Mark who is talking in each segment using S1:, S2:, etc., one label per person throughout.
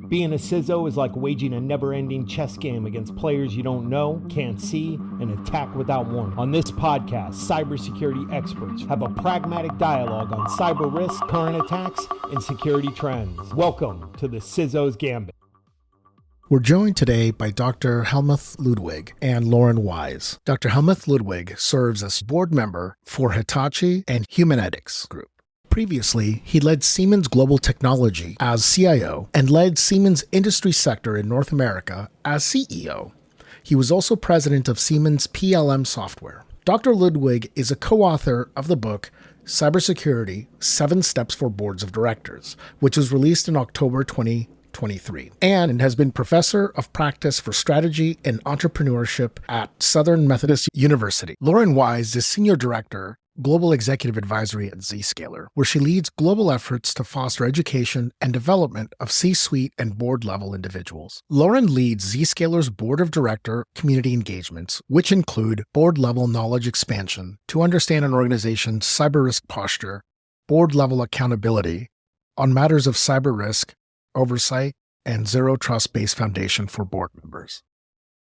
S1: Being a CISO is like waging a never-ending chess game against players you don't know, can't see, and attack without warning. On this podcast, cybersecurity experts have a pragmatic dialogue on cyber risk, current attacks, and security trends. Welcome to the CISO's Gambit.
S2: We're joined today by Dr. Helmuth Ludwig and Lauren Wise. Dr. Helmuth Ludwig serves as board member for Hitachi and Humanetics Group. Previously, he led Siemens Global Technology as CIO and led Siemens industry sector in North America as CEO. He was also president of Siemens PLM Software. Dr. Ludwig is a co-author of the book Cybersecurity: 7 Steps for Boards of Directors, which was released in October 2023, and has been professor of practice for strategy and entrepreneurship at Southern Methodist University. Lauren Wise is senior director, Global Executive Advisory at Zscaler, where she leads global efforts to foster education and development of C-suite and board-level individuals. Lauren leads Zscaler's Board of Director community engagements, which include board-level knowledge expansion to understand an organization's cyber risk posture, board-level accountability on matters of cyber risk, oversight, and zero trust-based foundation for board members.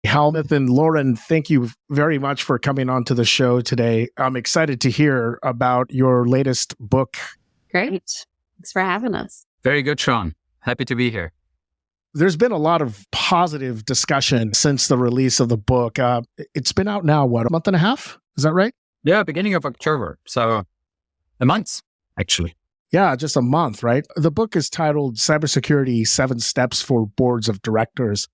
S2: Helmuth and Lauren, thank you very much for coming on to the show today. I'm excited to hear about your latest book.
S3: Great. Thanks for having us.
S4: Very good, Sean. Happy to be here.
S2: There's been a lot of positive discussion since the release of the book. It's been out now, a month and a half? Is that right?
S4: Yeah, beginning of October. So a month, actually.
S2: Yeah, just a month, right? The book is titled Cybersecurity: 7 Steps for Boards of Directors.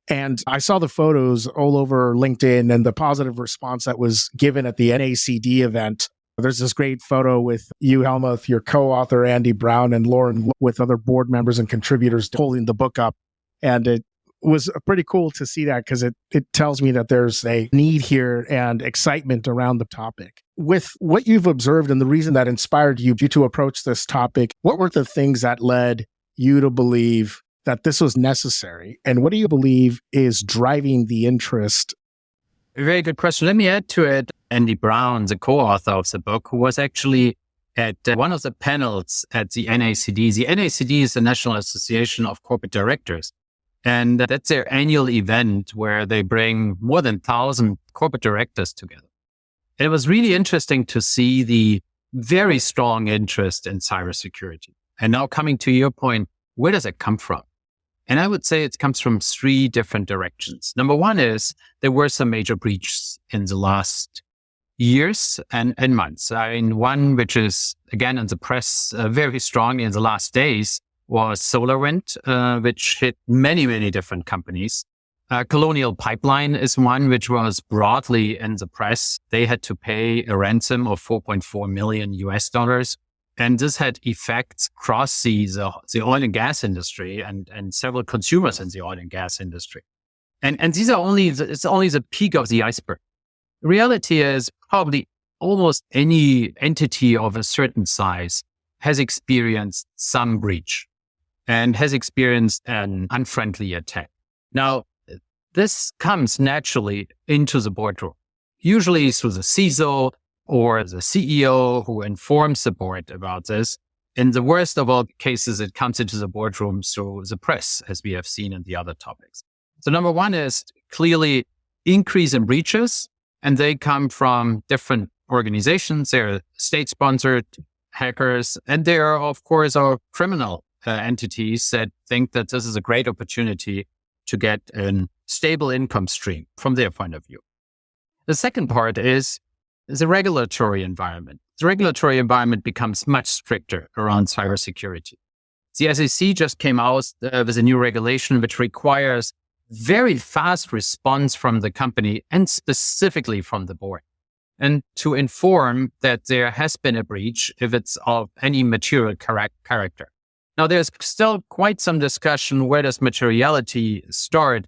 S2: And I saw the photos all over LinkedIn and the positive response that was given at the NACD event. There's this great photo with you, Helmuth, your co-author, Andy Brown, and Lauren with other board members and contributors holding the book up. And it was pretty cool to see that because it tells me that there's a need here and excitement around the topic. With what you've observed and the reason that inspired you to approach this topic, what were the things that led you to believe that this was necessary? And what do you believe is driving the interest?
S4: Very good question. Let me add to it Andy Brown, the co-author of the book, who was actually at one of the panels at the NACD. The NACD is the National Association of Corporate Directors. And that's their annual event where they bring more than 1,000 corporate directors together. And it was really interesting to see the very strong interest in cybersecurity. And now coming to your point, where does it come from? And I would say it comes from 3 different directions. Number one is there were some major breaches in the last years and months. I mean, one which is, again, in the press very strongly in the last days was SolarWind, which hit many, many different companies. Colonial Pipeline is one which was broadly in the press. They had to pay a ransom of $4.4 million US. And this had effects across the oil and gas industry and several consumers in the oil and gas industry. And these are it's only the peak of the iceberg. The reality is probably almost any entity of a certain size has experienced some breach and has experienced an unfriendly attack. Now, this comes naturally into the boardroom, usually through the CISO or the CEO who informs the board about this. In the worst of all cases, it comes into the boardroom through the press, as we have seen in the other topics. So number one is clearly increase in breaches, and they come from different organizations. They're state-sponsored hackers, and there are, of course, our criminal entities that think that this is a great opportunity to get a stable income stream from their point of view. The second part is the regulatory environment. The regulatory environment becomes much stricter around cybersecurity. The SEC just came out with a new regulation which requires very fast response from the company and specifically from the board, and to inform that there has been a breach if it's of any material character. Now, there's still quite some discussion where does materiality start,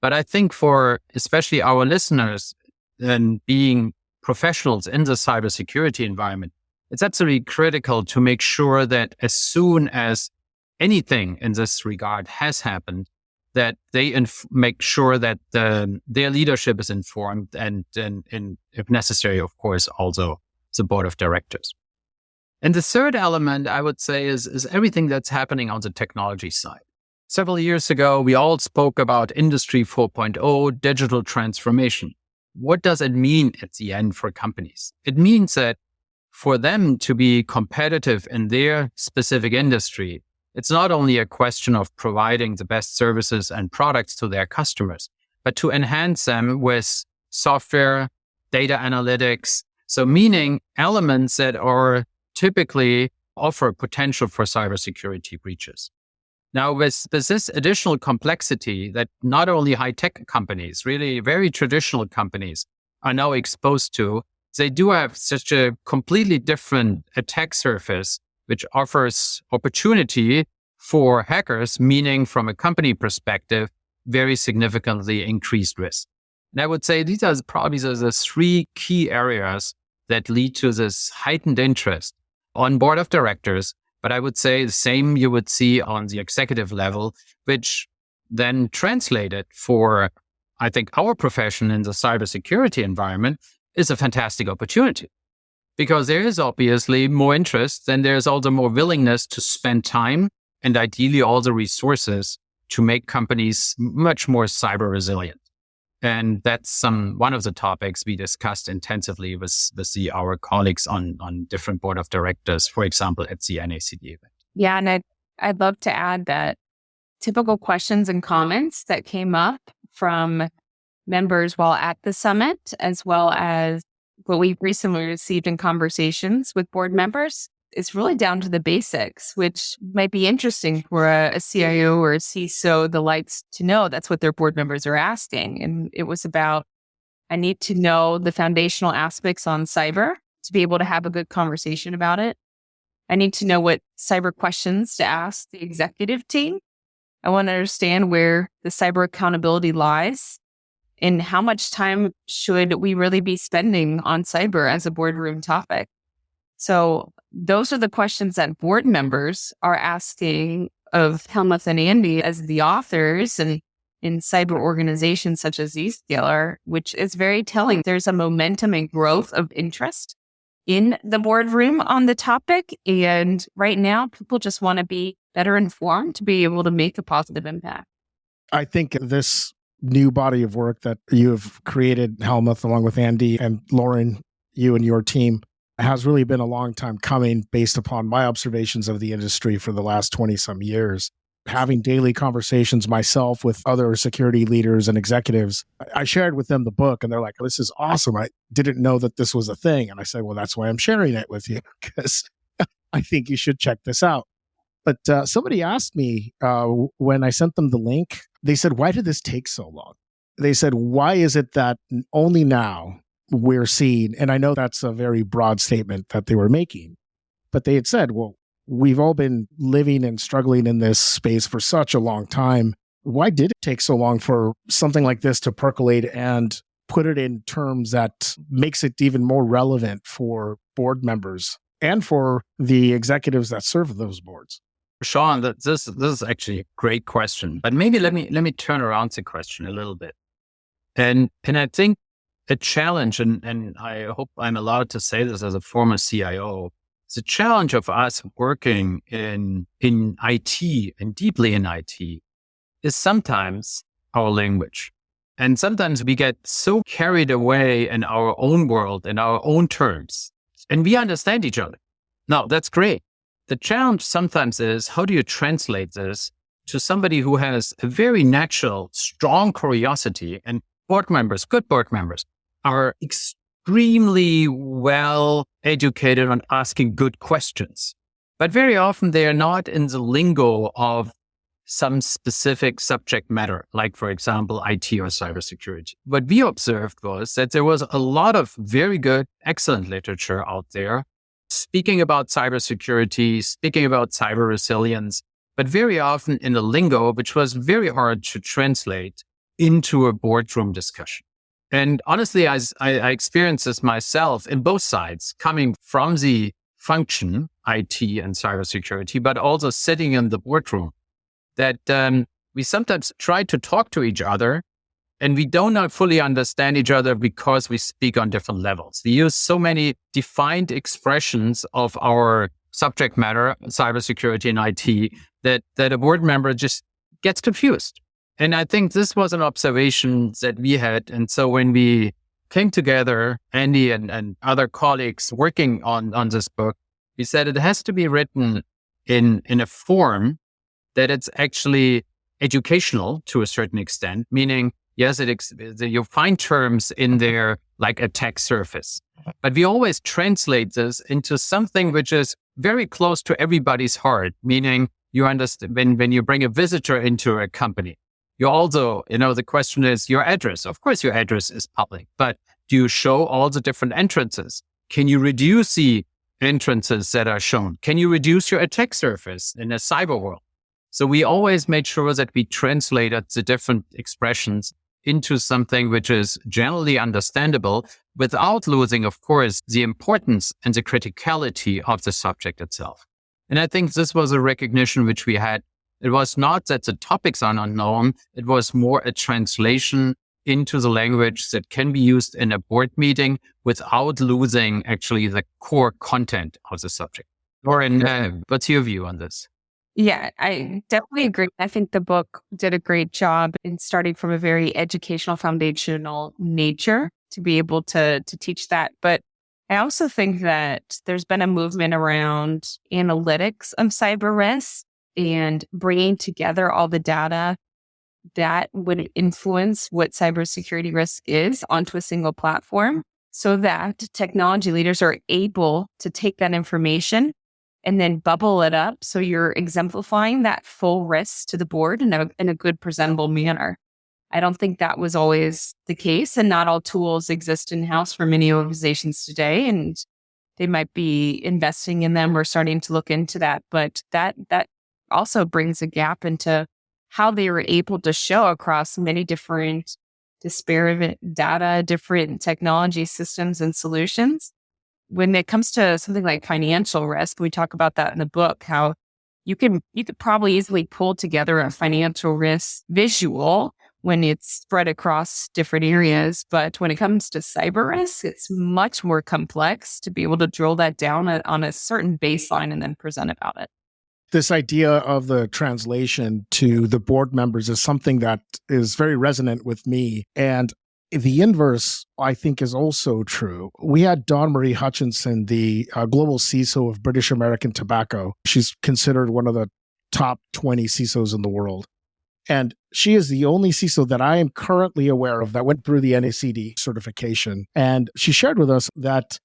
S4: but I think for especially our listeners and being professionals in the cybersecurity environment, it's absolutely critical to make sure that as soon as anything in this regard has happened, that they make sure that their leadership is informed and if necessary, of course, also the board of directors. And the third element, I would say, is everything that's happening on the technology side. Several years ago, we all spoke about Industry 4.0, digital transformation. What does it mean at the end for companies? It means that for them to be competitive in their specific industry, it's not only a question of providing the best services and products to their customers, but to enhance them with software, data analytics. So meaning elements that are typically offer potential for cybersecurity breaches. Now, with this additional complexity that not only high-tech companies, really very traditional companies are now exposed to, they do have such a completely different attack surface, which offers opportunity for hackers, meaning from a company perspective, very significantly increased risk. And I would say these are probably the three key areas that lead to this heightened interest on board of directors. But I would say the same you would see on the executive level, which then translated for, I think, our profession in the cybersecurity environment is a fantastic opportunity. Because there is obviously more interest, then there's also more willingness to spend time and ideally all the resources to make companies much more cyber resilient. And that's one of the topics we discussed intensively with our colleagues on different board of directors, for example, at the NACD event.
S5: Yeah, and I'd love to add that typical questions and comments that came up from members while at the summit, as well as what we've recently received in conversations with board members, is really down to the basics, which might be interesting for a CIO or a CISO, the likes, to know. That's what their board members are asking. And it was about, I need to know the foundational aspects on cyber to be able to have a good conversation about it. I need to know what cyber questions to ask the executive team. I want to understand where the cyber accountability lies and how much time should we really be spending on cyber as a boardroom topic. So those are the questions that board members are asking of Helmuth and Andy as the authors and in cyber organizations such as Zscaler, which is very telling. There's a momentum and growth of interest in the boardroom on the topic. And right now, people just want to be better informed to be able to make a positive impact.
S2: I think this new body of work that you have created, Helmuth, along with Andy and Lauren, you and your team, has really been a long time coming based upon my observations of the industry for the last 20 some years. Having daily conversations myself with other security leaders and executives, I shared with them the book and they're like, this is awesome. I didn't know that this was a thing. And I said, well, that's why I'm sharing it with you, because I think you should check this out. But somebody asked me when I sent them the link, they said, why did this take so long? They said, why is it that only now we're seeing, and I know that's a very broad statement that they were making, but they had said, well, we've all been living and struggling in this space for such a long time. Why did it take so long for something like this to percolate and put it in terms that makes it even more relevant for board members and for the executives that serve those boards?
S4: Sean, this is actually a great question, but maybe let me turn around the question a little bit. And I think a challenge, and I hope I'm allowed to say this as a former CIO, the challenge of us working in IT and deeply in IT is sometimes our language. And sometimes we get so carried away in our own world, in our own terms, and we understand each other. Now, that's great. The challenge sometimes is, how do you translate this to somebody who has a very natural, strong curiosity? And board members, good board members, are extremely well educated on asking good questions. But very often they are not in the lingo of some specific subject matter, like, for example, IT or cybersecurity. What we observed was that there was a lot of very good, excellent literature out there speaking about cybersecurity, speaking about cyber resilience, but very often in a lingo which was very hard to translate into a boardroom discussion. And honestly, I experienced this myself in both sides, coming from the function, IT and cybersecurity, but also sitting in the boardroom, that we sometimes try to talk to each other and we don't fully understand each other because we speak on different levels. We use so many defined expressions of our subject matter, cybersecurity and IT, that a board member just gets confused. And I think this was an observation that we had. And so when we came together, Andy and other colleagues working on this book, we said it has to be written in a form that it's actually educational to a certain extent, meaning, yes, you find terms in there like attack surface, but we always translate this into something which is very close to everybody's heart, meaning you understand when you bring a visitor into a company, you also, the question is your address. Of course, your address is public, but do you show all the different entrances? Can you reduce the entrances that are shown? Can you reduce your attack surface in a cyber world? So we always made sure that we translated the different expressions into something which is generally understandable without losing, of course, the importance and the criticality of the subject itself. And I think this was a recognition which we had. It was not that the topics are unknown. It was more a translation into the language that can be used in a board meeting without losing actually the core content of the subject. Lauren, what's your view on this?
S5: Yeah, I definitely agree. I think the book did a great job in starting from a very educational, foundational nature to be able to teach that. But I also think that there's been a movement around analytics of cyber risk and bringing together all the data that would influence what cybersecurity risk is onto a single platform so that technology leaders are able to take that information and then bubble it up so you're exemplifying that full risk to the board in a good, presentable manner. I don't think that was always the case, and not all tools exist in-house for many organizations today, and they might be investing in them or starting to look into that. But that also brings a gap into how they were able to show across many different disparate data, different technology systems and solutions. When it comes to something like financial risk, we talk about that in the book, how you could probably easily pull together a financial risk visual when it's spread across different areas. But when it comes to cyber risk, it's much more complex to be able to drill that down on a certain baseline and then present about it.
S2: This idea of the translation to the board members is something that is very resonant with me. And the inverse, I think, is also true. We had Dawn Marie Hutchinson, the global CISO of British American Tobacco. She's considered one of the top 20 CISOs in the world. And she is the only CISO that I am currently aware of that went through the NACD certification. And she shared with us that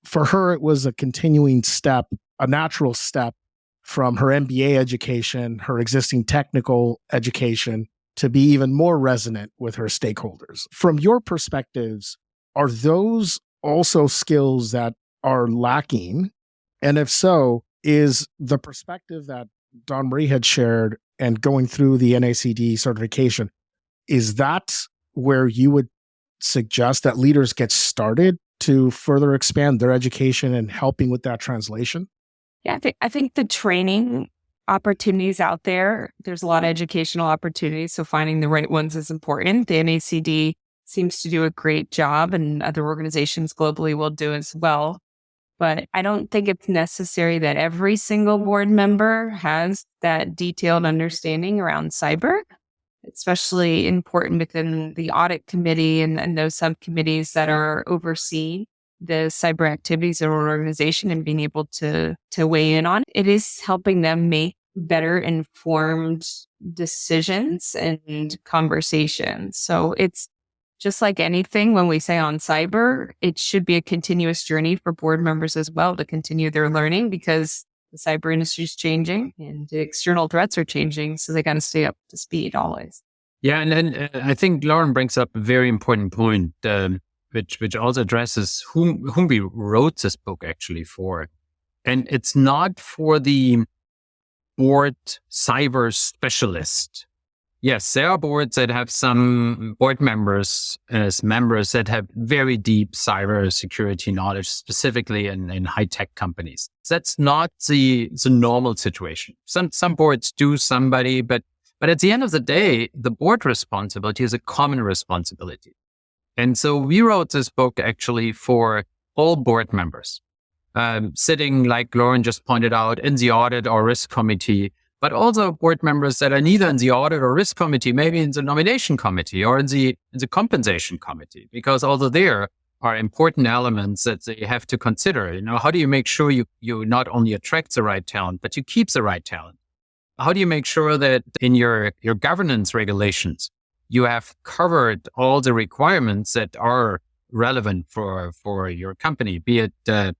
S2: for her, it was a continuing step, a natural step from her MBA education, her existing technical education, to be even more resonant with her stakeholders. From your perspectives, are those also skills that are lacking? And if so, is the perspective that Dawn Marie had shared and going through the NACD certification, is that where you would suggest that leaders get started to further expand their education and helping with that translation?
S5: Yeah, I think the training opportunities out there, there's a lot of educational opportunities. So finding the right ones is important. The NACD seems to do a great job, and other organizations globally will do as well. But I don't think it's necessary that every single board member has that detailed understanding around cyber, especially important within the audit committee and those subcommittees that are overseeing the cyber activities of an organization and being able to weigh in on. It is helping them make better informed decisions and conversations. So it's just like anything when we say on cyber, it should be a continuous journey for board members as well to continue their learning, because the cyber industry is changing and the external threats are changing. So they got to stay up to speed always.
S4: Yeah. And then I think Lauren brings up a very important point, which also addresses whom we wrote this book actually for. And it's not for the board cyber specialist. Yes, there are boards that have some board members as members that have very deep cyber security knowledge, specifically in high-tech companies. That's not the normal situation. Some boards do somebody, but at the end of the day, the board responsibility is a common responsibility. And so we wrote this book actually for all board members, sitting, like Lauren just pointed out, in the audit or risk committee, but also board members that are neither in the audit or risk committee, maybe in the nomination committee or in the compensation committee, because also there are important elements that they have to consider. How do you make sure you not only attract the right talent, but you keep the right talent? How do you make sure that in your governance regulations, you have covered all the requirements that are relevant for your company, be it the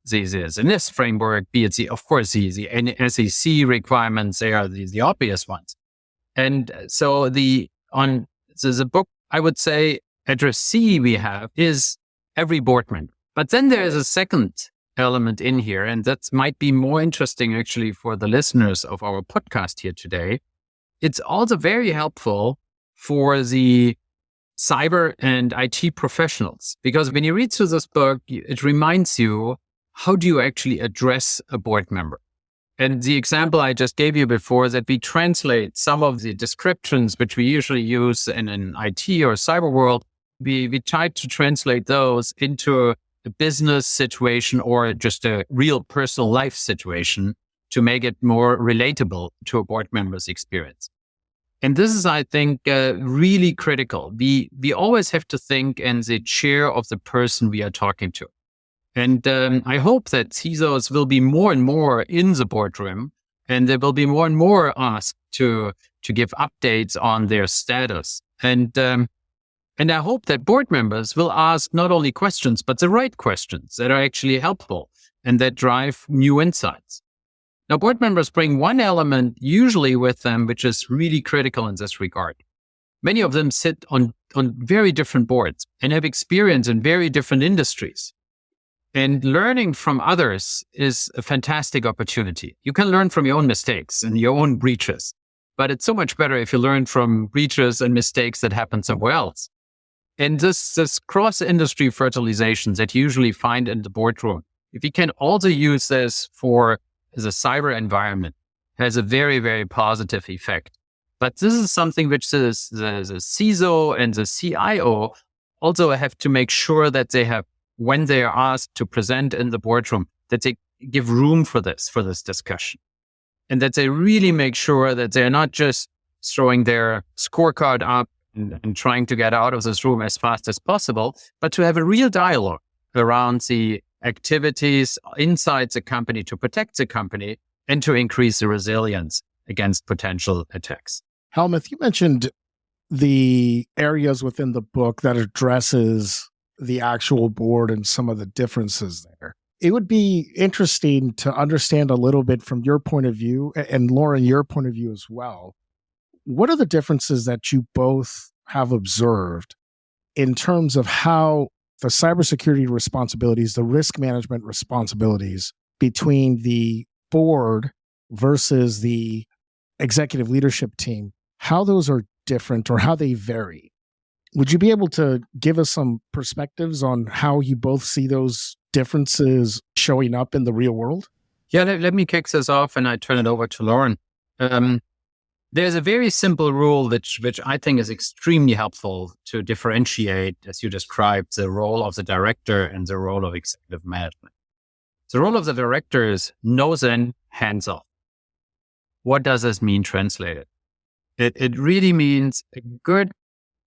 S4: NIST framework, be it the SEC requirements, they are the obvious ones. And so the book, I would say, address C we have is every board member. But then there is a second element in here, and that might be more interesting actually for the listeners of our podcast here today. It's also very helpful for the cyber and IT professionals, because when you read through this book, it reminds you, how do you actually address a board member? And the example I just gave you before is that we translate some of the descriptions which we usually use in an IT or cyber world. We try to translate those into a business situation or just a real personal life situation to make it more relatable to a board member's experience. And this is, I think, really critical. We always have to think in the chair of the person we are talking to. And I hope that CISOs will be more and more in the boardroom, and they will be more and more asked to give updates on their status. And I hope that board members will ask not only questions, but the right questions that are actually helpful and that drive new insights. Now, board members bring one element usually with them, which is really critical in this regard. Many of them sit on very different boards and have experience in very different industries. And learning from others is a fantastic opportunity. You can learn from your own mistakes and your own breaches, but it's so much better if you learn from breaches and mistakes that happen somewhere else. And this cross-industry fertilization that you usually find in the boardroom, if you can also use this for the cyber environment, has a very, very positive effect. But this is something which the CISO and the CIO also have to make sure that they have, when they are asked to present in the boardroom, that they give room for this discussion. And that they really make sure that they're not just throwing their scorecard up and trying to get out of this room as fast as possible, but to have a real dialogue around the activities inside the company to protect the company and to increase the resilience against potential attacks.
S2: Helmuth, you mentioned the areas within the book that addresses the actual board and some of the differences there. It would be interesting to understand a little bit from your point of view, and Lauren, your point of view as well. What are the differences that you both have observed in terms of how the cybersecurity responsibilities, the risk management responsibilities between the board versus the executive leadership team, how those are different or how they vary? Would you be able to give us some perspectives on how you both see those differences showing up in the real world?
S4: Yeah, let me kick this off and I turn it over to Lauren. There's a very simple rule which I think is extremely helpful to differentiate, as you described, the role of the director and the role of executive management. The role of the director is nose in, hands off. What does this mean translated? It really means a good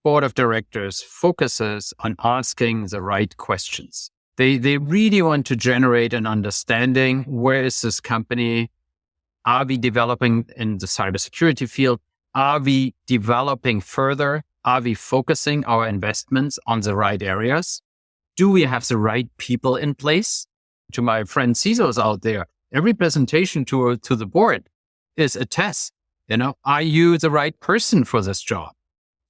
S4: board of directors focuses on asking the right questions. They really want to generate an understanding. Where is this company? Are we developing in the cybersecurity field? Are we developing further? Are we focusing our investments on the right areas? Do we have the right people in place? To my friend CISOs out there, every presentation to the board is a test. Are you the right person for this job?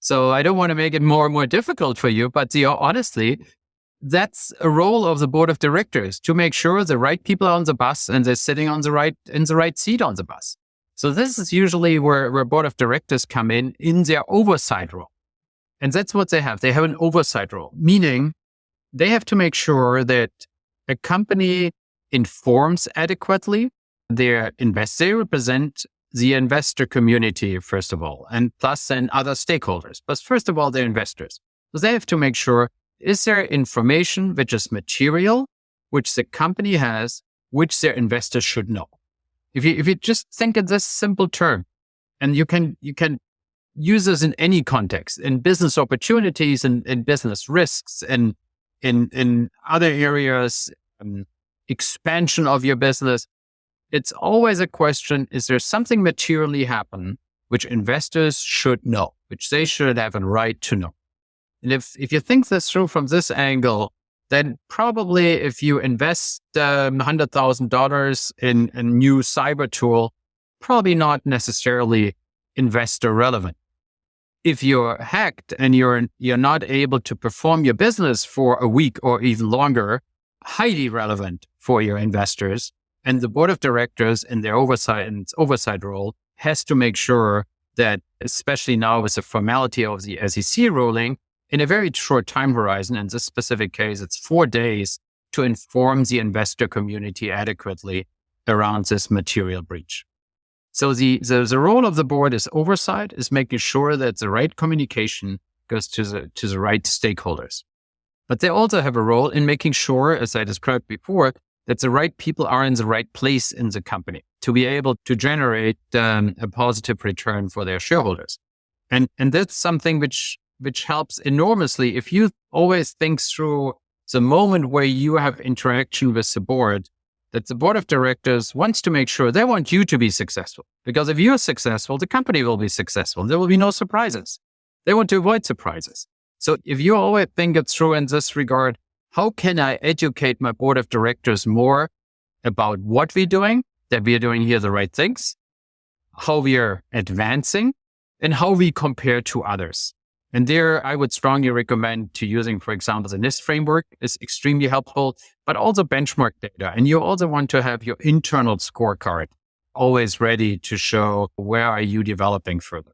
S4: So I don't want to make it more and more difficult for you, but honestly, that's a role of the board of directors to make sure the right people are on the bus and they're sitting in the right seat on the bus. So this is usually where board of directors come in their oversight role. And that's what they have. They have an oversight role, meaning they have to make sure that a company informs adequately their investors. They represent the investor community, first of all, and plus then other stakeholders. But first of all, they're investors. So they have to make sure, is there information which is material, which the company has, which their investors should know? If you just think in this simple term, and you can use this in any context, in business opportunities and in business risks and in other areas, expansion of your business. It's always a question, is there something materially happen which investors should know, which they should have a right to know? And if you think this through from this angle, then probably if you invest $100,000 in a new cyber tool, probably not necessarily investor relevant. If you're hacked and you're not able to perform your business for a week or even longer, highly relevant for your investors. And the board of directors in their oversight role has to make sure that, especially now with the formality of the SEC ruling, in a very short time horizon, in this specific case, it's 4 days to inform the investor community adequately around this material breach. So the role of the board is oversight, is making sure that the right communication goes to the right stakeholders. But they also have a role in making sure, as I described before, that the right people are in the right place in the company to be able to generate a positive return for their shareholders. And that's something which helps enormously if you always think through the moment where you have interaction with the board, that the board of directors wants to make sure they want you to be successful. Because if you're successful, the company will be successful. There will be no surprises. They want to avoid surprises. So if you always think it through in this regard, how can I educate my board of directors more about what we're doing, that we are doing here the right things, how we are advancing, and how we compare to others? And there, I would strongly recommend to using, for example, the NIST framework is extremely helpful, but also benchmark data. And you also want to have your internal scorecard always ready to show where are you developing further.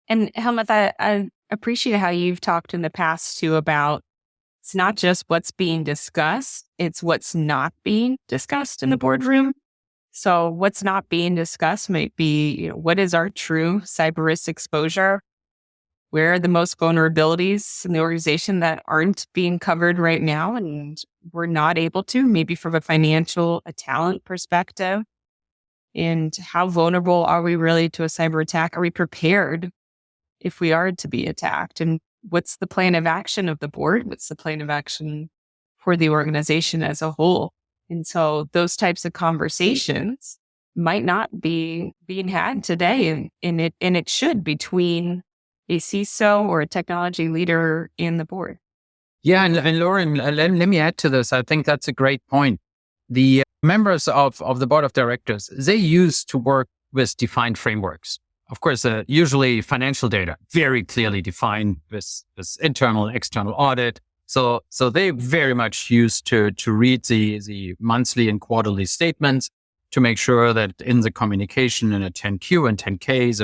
S5: And Helmuth, I appreciate how you've talked in the past too about it's not just what's being discussed, it's what's not being discussed in the boardroom. So what's not being discussed might be, what is our true cyber risk exposure? Where are the most vulnerabilities in the organization that aren't being covered right now and we're not able to, maybe from a financial, a talent perspective? And how vulnerable are we really to a cyber attack? Are we prepared if we are to be attacked? And what's the plan of action of the board? What's the plan of action for the organization as a whole? And so those types of conversations might not be being had today, and it should, between a CISO or a technology leader in the board.
S4: Yeah, and Lauren, let me add to this. I think that's a great point. The members of the board of directors, they used to work with defined frameworks. Of course, usually financial data, very clearly defined with internal, external audit. So they very much used to read the monthly and quarterly statements to make sure that in the communication in a 10Q and 10Ks,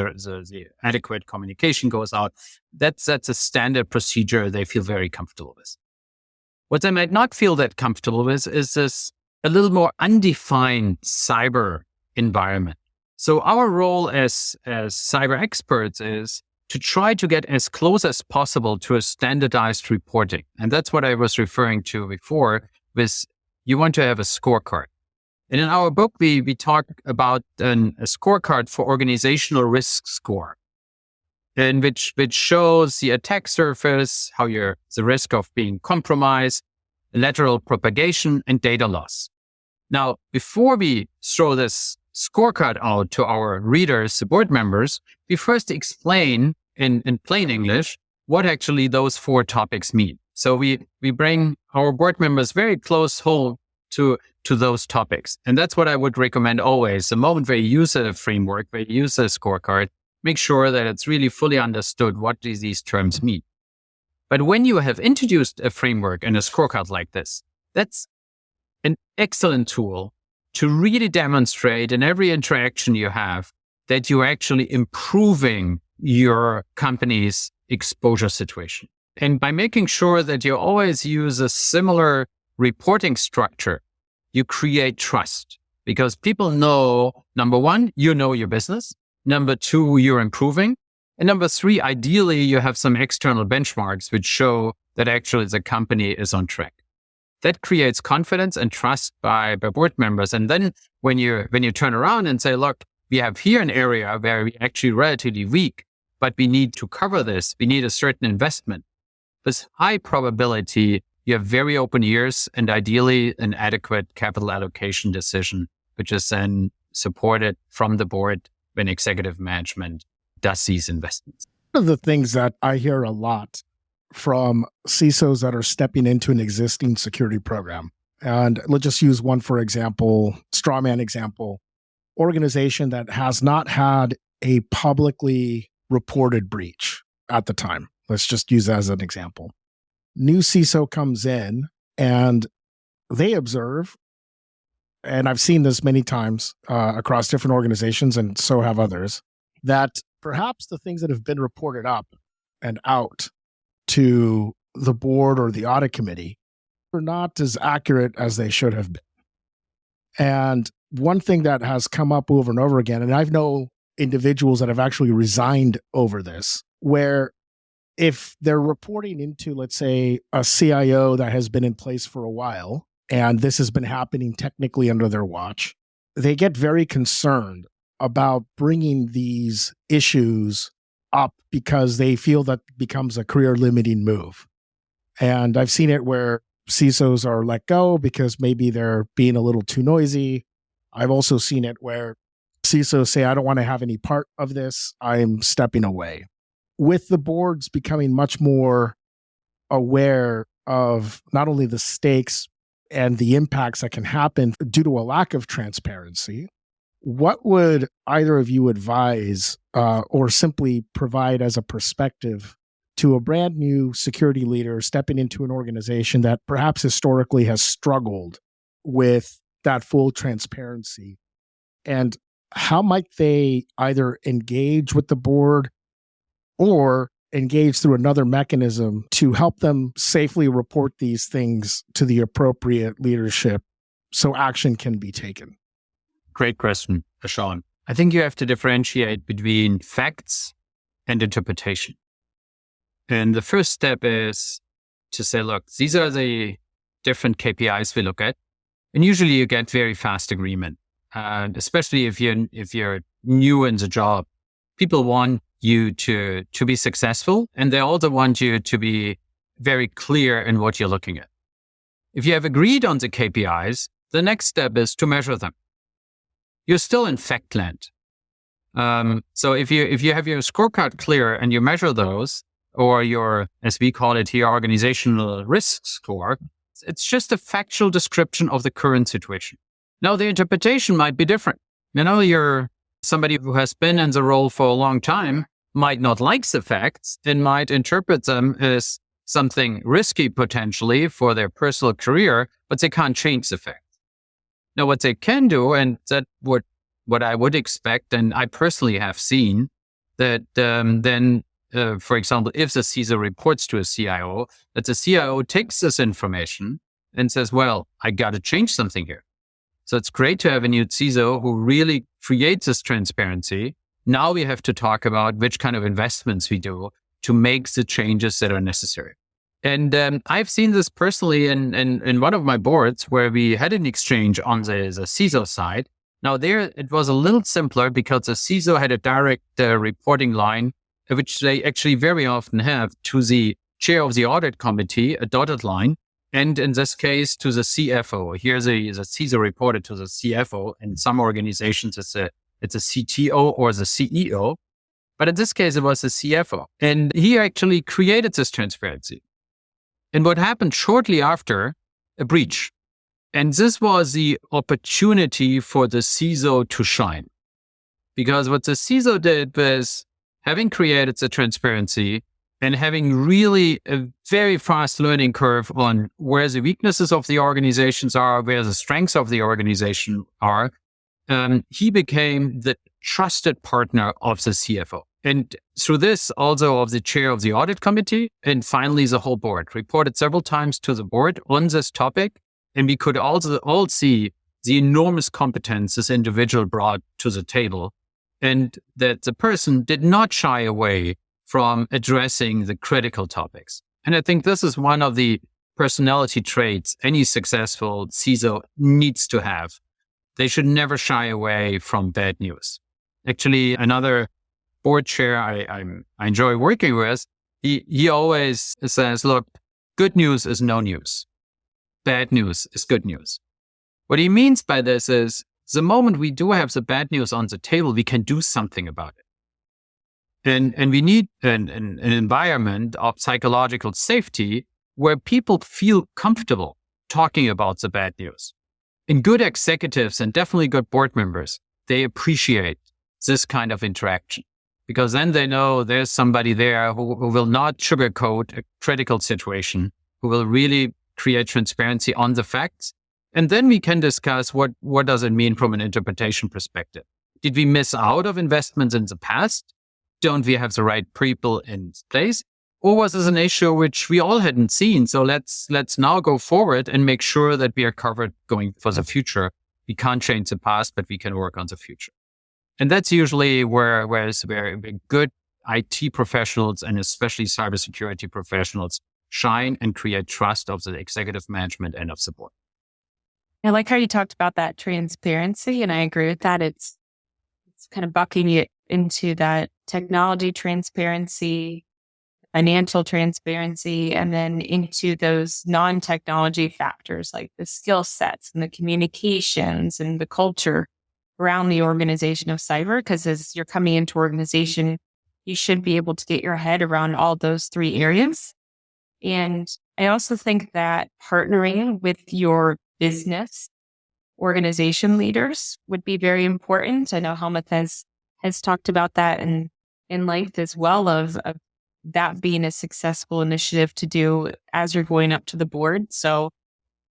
S4: the adequate communication goes out. That's a standard procedure they feel very comfortable with. What they might not feel that comfortable with is this a little more undefined cyber environment. So our role as cyber experts is to try to get as close as possible to a standardized reporting. And that's what I was referring to before with you want to have a scorecard. And in our book, we talk about a scorecard for organizational risk score, in which shows the attack surface, how the risk of being compromised, lateral propagation, and data loss. Now, before we throw this scorecard out to our readers, the board members, we first explain in plain English what actually those 4 topics mean. So we bring our board members very close home to those topics. And that's what I would recommend always. The moment where you use a framework, where you use a scorecard, make sure that it's really fully understood what these terms mean. But when you have introduced a framework and a scorecard like this, that's an excellent tool to really demonstrate in every interaction you have that you're actually improving your company's exposure situation. And by making sure that you always use a similar reporting structure, you create trust because people know, number 1, you know your business. Number 2, you're improving. And number 3, ideally, you have some external benchmarks which show that actually the company is on track. that creates confidence and trust by board members. And then when you turn around and say, look, we have here an area where we're actually relatively weak, but we need to cover this. We need a certain investment. With high probability, you have very open ears and ideally an adequate capital allocation decision, which is then supported from the board when executive management does these investments.
S2: One of the things that I hear a lot from CISOs that are stepping into an existing security program, and let's just use one for example, strawman example, organization that has not had a publicly reported breach at the time. Let's just use that as an example. New CISO comes in and they observe, and I've seen this many times across different organizations, and so have others, that perhaps the things that have been reported up and out to the board or the audit committee are not as accurate as they should have been. And one thing that has come up over and over again, and I've known individuals that have actually resigned over this, where if they're reporting into, let's say, a CIO that has been in place for a while, and this has been happening technically under their watch, they get very concerned about bringing these issues up because they feel that becomes a career limiting move. And I've seen it where CISOs are let go because maybe they're being a little too noisy. I've also seen it where CISOs say, I don't want to have any part of this. I'm stepping away. With the boards becoming much more aware of not only the stakes and the impacts that can happen due to a lack of transparency, what would either of you advise or simply provide as a perspective to a brand new security leader stepping into an organization that perhaps historically has struggled with that full transparency? And how might they either engage with the board or engage through another mechanism to help them safely report these things to the appropriate leadership so action can be taken?
S4: Great question, Sean. I think you have to differentiate between facts and interpretation. And the first step is to say, look, these are the different KPIs we look at. And usually you get very fast agreement. Especially if you're new in the job, people want you to be successful, and they also want you to be very clear in what you're looking at. If you have agreed on the KPIs, the next step is to measure them. You're still in fact land. So if you have your scorecard clear and you measure those, or your, as we call it here, organizational risk score, it's just a factual description of the current situation. Now, the interpretation might be different. You're somebody who has been in the role for a long time, might not like the facts and might interpret them as something risky potentially for their personal career, but they can't change the facts. Now, what they can do, and that what I would expect, and I personally have seen, that for example, if the CISO reports to a CIO, that the CIO takes this information and says, well, I got to change something here. So it's great to have a new CISO who really creates this transparency. Now we have to talk about which kind of investments we do to make the changes that are necessary. And I've seen this personally in one of my boards where we had an exchange on the CISO side. Now there, it was a little simpler because the CISO had a direct reporting line, which they actually very often have to the chair of the audit committee, a dotted line. And in this case, to the CFO. Here, the CISO reported to the CFO. In some organizations, it's a CTO or the CEO. But in this case, it was the CFO. And he actually created this transparency. And what happened shortly after? A breach. And this was the opportunity for the CISO to shine. Because what the CISO did was, having created the transparency, and having really a very fast learning curve on where the weaknesses of the organizations are, where the strengths of the organization are, he became the trusted partner of the CFO. And through this, also of the chair of the audit committee, and finally the whole board, reported several times to the board on this topic. And we could also all see the enormous competence this individual brought to the table, and that the person did not shy away from addressing the critical topics. And I think this is one of the personality traits any successful CISO needs to have. They should never shy away from bad news. Actually, another board chair I enjoy working with, he always says, look, good news is no news. Bad news is good news. What he means by this is the moment we do have the bad news on the table, we can do something about it. And we need an environment of psychological safety where people feel comfortable talking about the bad news. And good executives and definitely good board members, they appreciate this kind of interaction because then they know there's somebody there who will not sugarcoat a critical situation, who will really create transparency on the facts. And then we can discuss what does it mean from an interpretation perspective. Did we miss out of investments in the past? Don't we have the right people in place? Or was this an issue which we all hadn't seen? So let's now go forward and make sure that we are covered going for the future. We can't change the past, but we can work on the future. And that's usually where good IT professionals and especially cybersecurity professionals shine and create trust of the executive management and of the board.
S5: I like how you talked about that transparency, and I agree with that. It's kind of bucking it into that technology transparency, financial transparency, and then into those non-technology factors like the skill sets and the communications and the culture around the organization of cyber. Because as you're coming into organization, you should be able to get your head around all those three areas. And I also think that partnering with your business organization leaders would be very important. I know Helmuth has talked about that in length as well of that being a successful initiative to do as you're going up to the board. So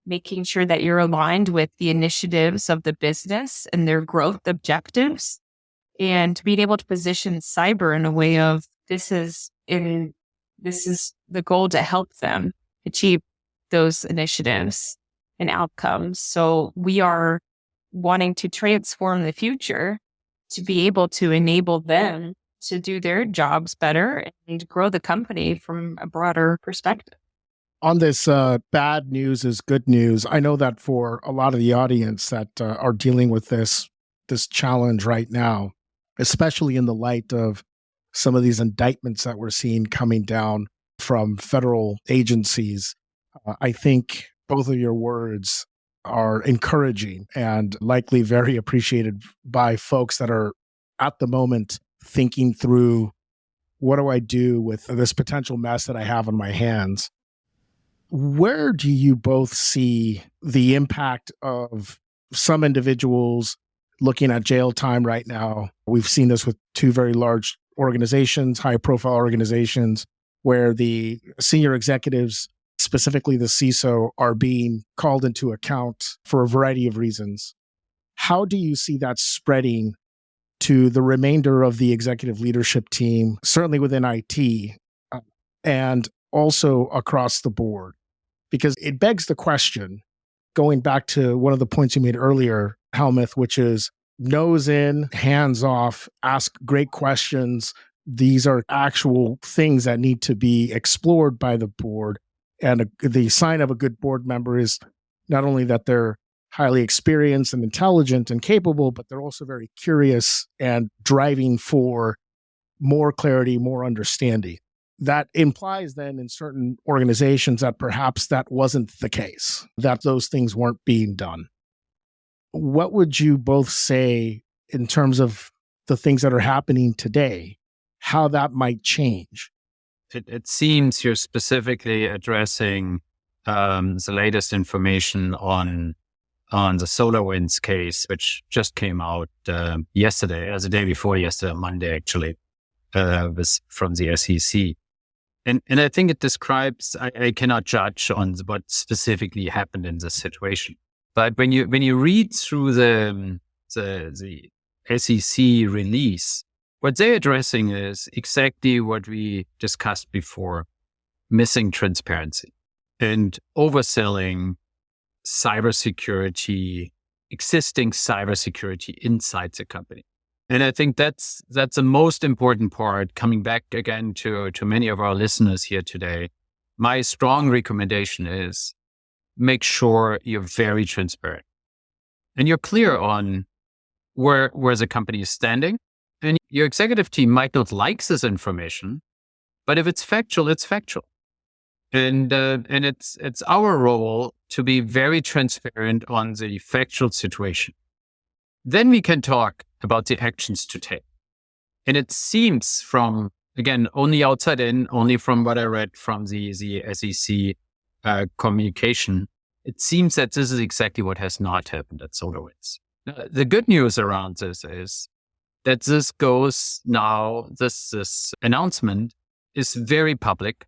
S5: making sure that you're aligned with the initiatives of the business and their growth objectives, and being able to position cyber in a way of this is the goal to help them achieve those initiatives and outcomes. So we are wanting to transform the future to be able to enable them to do their jobs better and grow the company from a broader perspective.
S2: On this bad news is good news, I know that for a lot of the audience that are dealing with this challenge right now, especially in the light of some of these indictments that we're seeing coming down from federal agencies, I think both of your words are encouraging and likely very appreciated by folks that are at the moment thinking through, what do I do with this potential mess that I have on my hands? Where do you both see the impact of some individuals looking at jail time right now? We've seen this with two very large organizations, high-profile organizations, where the senior executives, specifically the CISO, are being called into account for a variety of reasons. How do you see that spreading to the remainder of the executive leadership team, certainly within IT, and also across the board? Because it begs the question, going back to one of the points you made earlier, Helmuth, which is nose in, hands off, ask great questions. These are actual things that need to be explored by the board. And the sign of a good board member is not only that they're highly experienced and intelligent and capable, but they're also very curious and driving for more clarity, more understanding. That implies then in certain organizations that perhaps that wasn't the case, that those things weren't being done. What would you both say in terms of the things that are happening today, how that might change?
S4: It seems you're specifically addressing the latest information on the SolarWinds case, which just came out yesterday, as the day before yesterday, Monday actually, was from the SEC. And I think it describes, I cannot judge on what specifically happened in this situation. But when you read through the SEC release, what they're addressing is exactly what we discussed before: missing transparency and overselling cybersecurity, existing cybersecurity inside the company. And I think that's the most important part, coming back again to many of our listeners here today. my strong recommendation is make sure you're very transparent and you're clear on where the company is standing. And your executive team might not like this information, but if it's factual, it's factual. And it's our role to be very transparent on the factual situation. Then we can talk about the actions to take. And it seems from, again, only outside in, only from what I read from the SEC communication, it seems that this is exactly what has not happened at SolarWinds. The good news around this is that this goes now, this announcement is very public.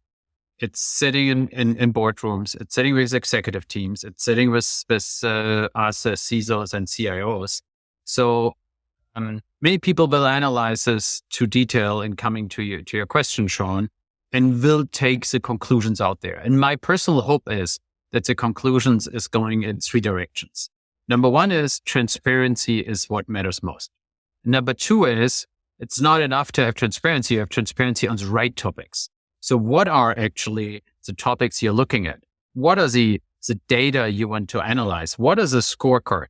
S4: It's sitting in boardrooms. It's sitting with executive teams. It's sitting with us as CISOs and CIOs. So many people will analyze this to detail in coming to your question, Sean, and will take the conclusions out there. And my personal hope is that the conclusions is going in three directions. Number one is transparency is what matters most. Number two is it's not enough to have transparency. You have transparency on the right topics. So what are actually the topics you're looking at? What are the data you want to analyze? What is the scorecard?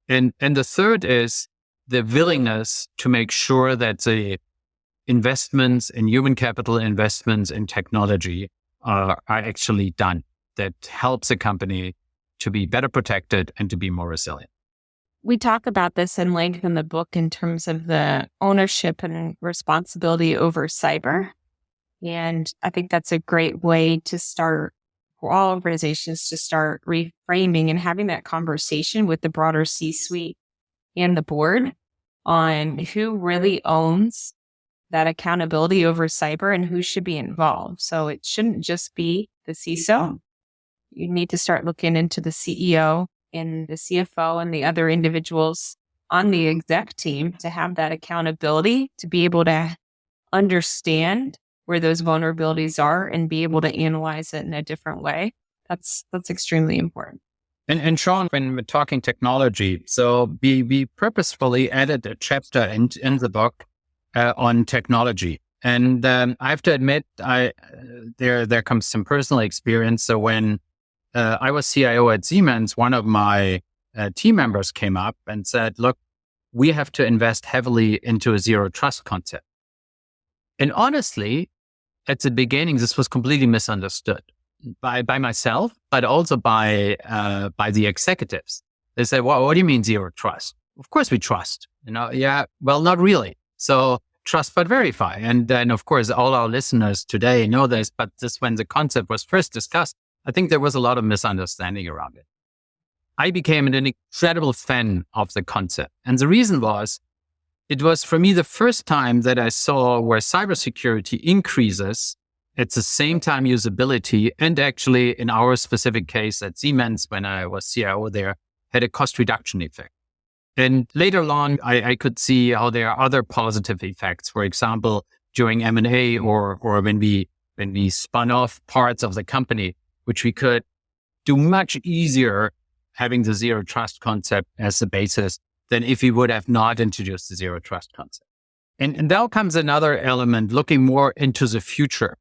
S4: And the third is the willingness to make sure that the investments in human capital, investments in technology are actually done. That helps a company to be better protected and to be more resilient.
S5: We talk about this in length in the book in terms of the ownership and responsibility over cyber. And I think that's a great way to start for all organizations to start reframing and having that conversation with the broader C-suite and the board on who really owns that accountability over cyber and who should be involved. So it shouldn't just be the CISO. You need to start looking into the CEO and the CFO and the other individuals on the exec team to have that accountability, to be able to understand where those vulnerabilities are and be able to analyze it in a different way. That's extremely important.
S4: And Sean, when we're talking technology, so we purposefully added a chapter in the book on technology. And I have to admit, there comes some personal experience. So when I was CIO at Siemens, one of my team members came up and said, look, we have to invest heavily into a zero trust concept. And honestly, at the beginning, this was completely misunderstood by myself, but also by the executives. They said, well, what do you mean zero trust? Of course we trust. Yeah, well, not really. So trust but verify. And then, of course, all our listeners today know this, but when the concept was first discussed, I think there was a lot of misunderstanding around it. I became an incredible fan of the concept. And the reason was, it was for me the first time that I saw where cybersecurity increases at the same time usability, and actually in our specific case at Siemens, when I was CIO there, had a cost reduction effect. And later on, I could see how there are other positive effects. For example, during M&A or when we spun off parts of the company, which we could do much easier having the zero trust concept as the basis than if we would have not introduced the zero trust concept. And now comes another element, looking more into the future.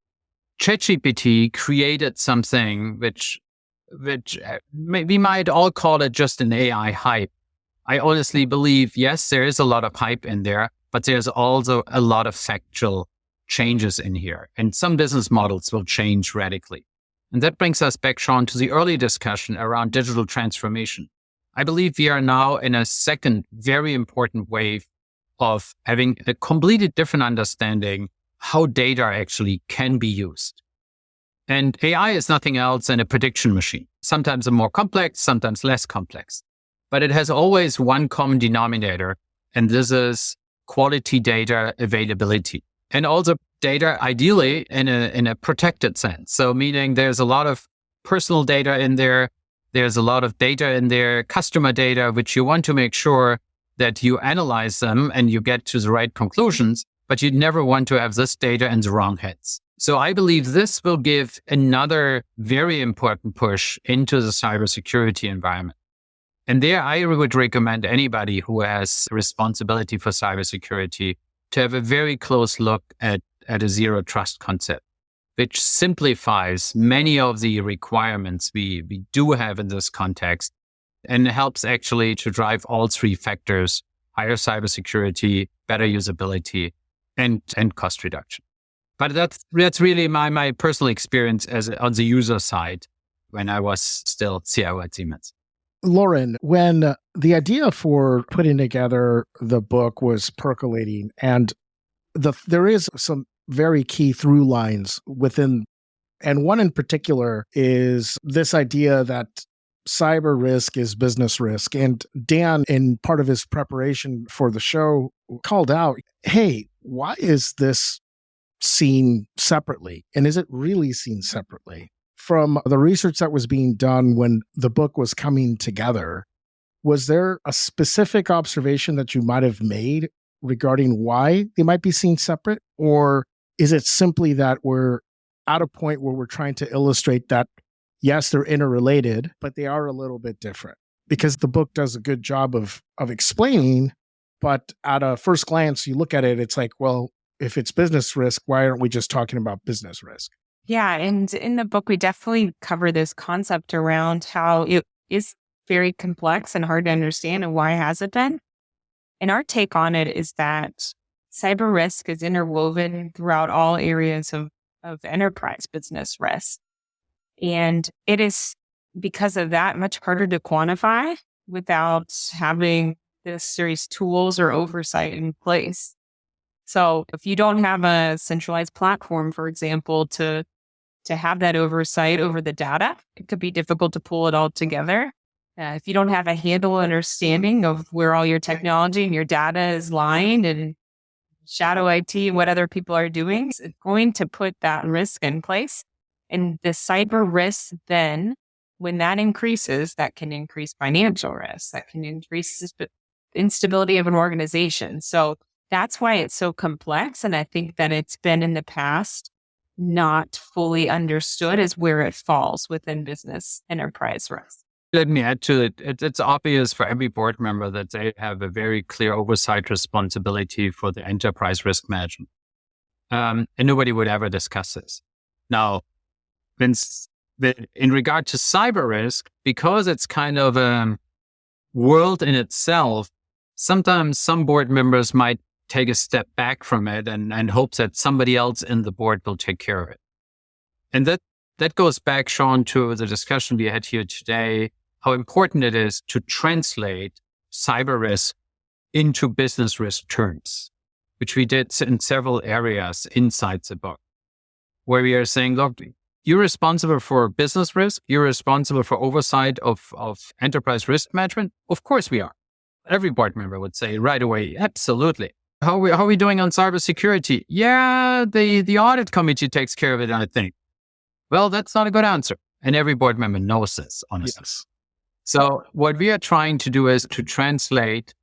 S4: ChatGPT created something which we might all call it just an AI hype. I honestly believe, yes, there is a lot of hype in there, but there's also a lot of factual changes in here. And some business models will change radically. And that brings us back, Sean, to the early discussion around digital transformation. I believe we are now in a second very important wave of having a completely different understanding how data actually can be used. And AI is nothing else than a prediction machine, sometimes a more complex, sometimes less complex. But it has always one common denominator, and this is quality data availability. And also data, ideally, in a protected sense. So meaning there's a lot of personal data in there. There's a lot of data in there, customer data, which you want to make sure that you analyze them and you get to the right conclusions, but you never want to have this data in the wrong hands. So I believe this will give another very important push into the cybersecurity environment. And there I would recommend anybody who has responsibility for cybersecurity to have a very close look at a zero trust concept. which simplifies many of the requirements we do have in this context and helps actually to drive all three factors: higher cybersecurity, better usability, and cost reduction. But that's really my personal experience on the user side when I was still CIO at Siemens.
S2: Lauren, when the idea for putting together the book was percolating, and there is some very key through lines within, and one in particular is this idea that cyber risk is business risk. And Dan, in part of his preparation for the show, called out, hey, why is this seen separately? And is it really seen separately? From the research that was being done when the book was coming together, was there a specific observation that you might have made regarding why they might be seen separate? Or is it simply that we're at a point where we're trying to illustrate that, yes, they're interrelated, but they are a little bit different? Because the book does a good job of explaining, but at a first glance, you look at it, it's like, well, if it's business risk, why aren't we just talking about business risk?
S5: Yeah. And in the book, we definitely cover this concept around how it is very complex and hard to understand, and why has it been? And our take on it is that cyber risk is interwoven throughout all areas of enterprise business risk. And it is, because of that, much harder to quantify without having the serious tools or oversight in place. So if you don't have a centralized platform, for example, to have that oversight over the data, it could be difficult to pull it all together. If you don't have a handle understanding of where all your technology and your data is lying and shadow IT and what other people are doing, it's going to put that risk in place. And the cyber risk then, when that increases, that can increase financial risk, that can increase instability of an organization. So that's why it's so complex. And I think that it's been in the past not fully understood as where it falls within business enterprise risk.
S4: Let me add to it. It's obvious for every board member that they have a very clear oversight responsibility for the enterprise risk management. And nobody would ever discuss this. Now, in regard to cyber risk, because it's kind of a world in itself, sometimes some board members might take a step back from it and hope that somebody else in the board will take care of it. And that goes back, Sean, to the discussion we had here today, how important it is to translate cyber risk into business risk terms, which we did in several areas inside the book, where we are saying, look, you're responsible for business risk, you're responsible for oversight of enterprise risk management. Of course we are. Every board member would say right away, absolutely. How are we doing on cybersecurity? Yeah, the audit committee takes care of it, I think. Well, that's not a good answer. And every board member knows this, honestly.
S2: Yes.
S4: So what we are trying to do is to translate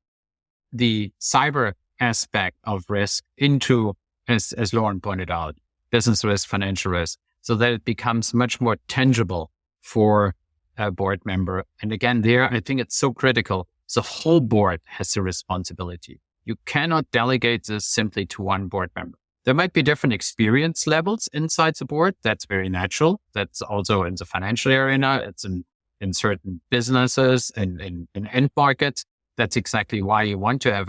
S4: the cyber aspect of risk into, as Lauren pointed out, business risk, financial risk, so that it becomes much more tangible for a board member. And again, there, I think it's so critical. The whole board has the responsibility. You cannot delegate this simply to one board member. There might be different experience levels inside the board. That's very natural. That's also in the financial arena. It's in certain businesses and in end markets. That's exactly why you want to have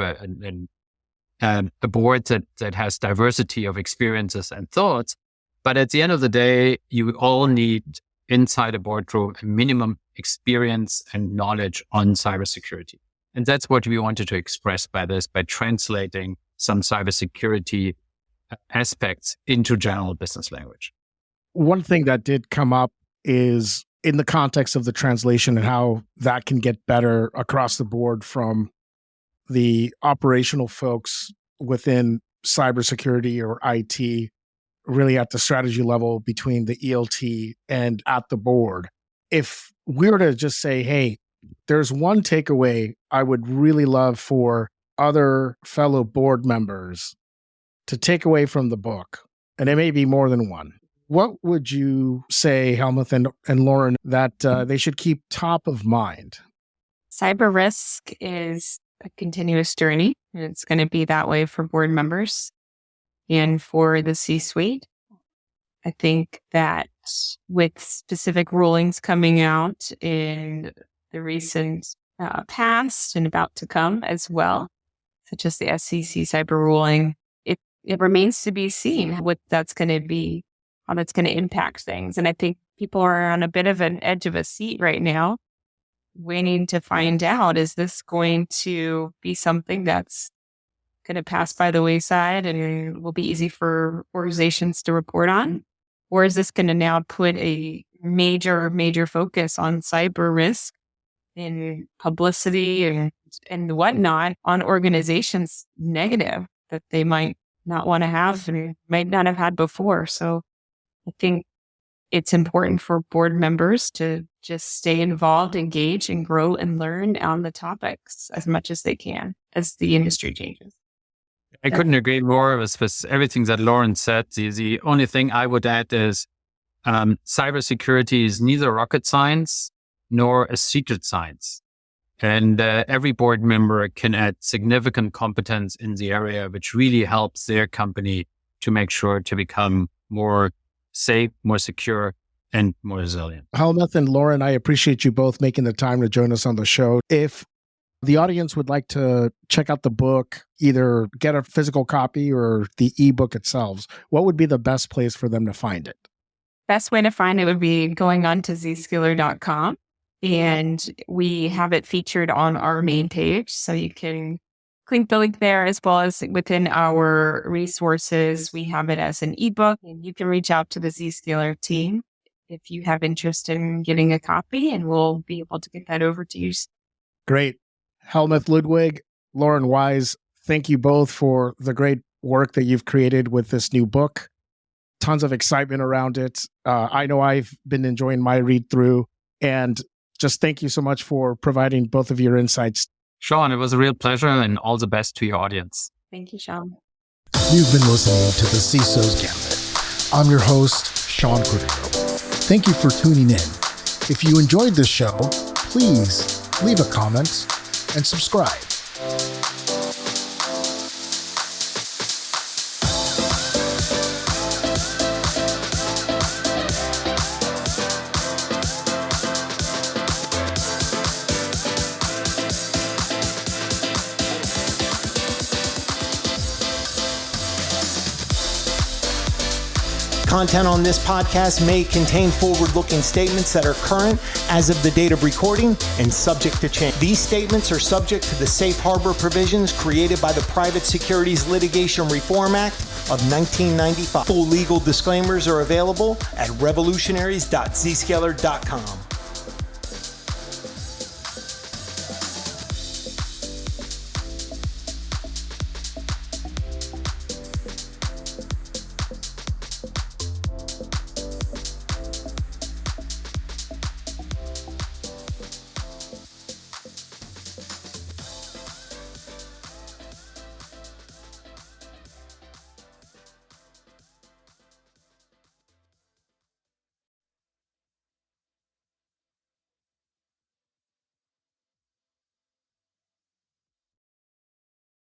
S4: a board that has diversity of experiences and thoughts. But at the end of the day, you all need inside a boardroom a minimum experience and knowledge on cybersecurity. And that's what we wanted to express by this, by translating some cybersecurity aspects into general business language.
S2: One thing that did come up is in the context of the translation and how that can get better across the board from the operational folks within cybersecurity or IT, really at the strategy level between the ELT and at the board. If we were to just say, hey, there's one takeaway I would really love for other fellow board members to take away from the book, and it may be more than one, what would you say, Helmuth and Lauren, that they should keep top of mind?
S5: Cyber risk is a continuous journey, and it's going to be that way for board members and for the C-suite. I think that with specific rulings coming out in the recent past and about to come as well, such as the SEC cyber ruling, it remains to be seen what that's going to be, how that's going to impact things. And I think people are on a bit of an edge of a seat right now, waiting to find out, is this going to be something that's going to pass by the wayside and will be easy for organizations to report on? Or is this going to now put a major focus on cyber risk and publicity and whatnot on organizations negative that they might not want to have and might not have had before? So I think it's important for board members to just stay involved, engage, and grow and learn on the topics as much as they can as the industry changes.
S4: I couldn't agree more with everything that Lauren said. The only thing I would add is cybersecurity is neither rocket science nor a secret science. And every board member can add significant competence in the area, which really helps their company to make sure to become more safe, more secure, and more resilient.
S2: Helmuth and Lauren, I appreciate you both making the time to join us on the show. If the audience would like to check out the book, either get a physical copy or the ebook itself, what would be the best place for them to find it?
S5: Best way to find it would be going on to Zscaler.com. And we have it featured on our main page. So you can click the link there, as well as within our resources. We have it as an ebook, and you can reach out to the Zscaler team if you have interest in getting a copy, and we'll be able to get that over to you.
S2: Great. Helmuth Ludwig, Lauren Wise, thank you both for the great work that you've created with this new book. Tons of excitement around it. I know I've been enjoying my read through, and just thank you so much for providing both of your insights.
S4: Sean, it was a real pleasure, and all the best to your audience.
S5: Thank you, Sean.
S2: You've been listening to the CISO's Gambit. I'm your host, Sean Crudero. Thank you for tuning in. If you enjoyed this show, please leave a comment and subscribe.
S1: Content on this podcast may contain forward-looking statements that are current as of the date of recording and subject to change. These statements are subject to the safe harbor provisions created by the Private Securities Litigation Reform Act of 1995. Full legal disclaimers are available at revolutionaries.zscaler.com.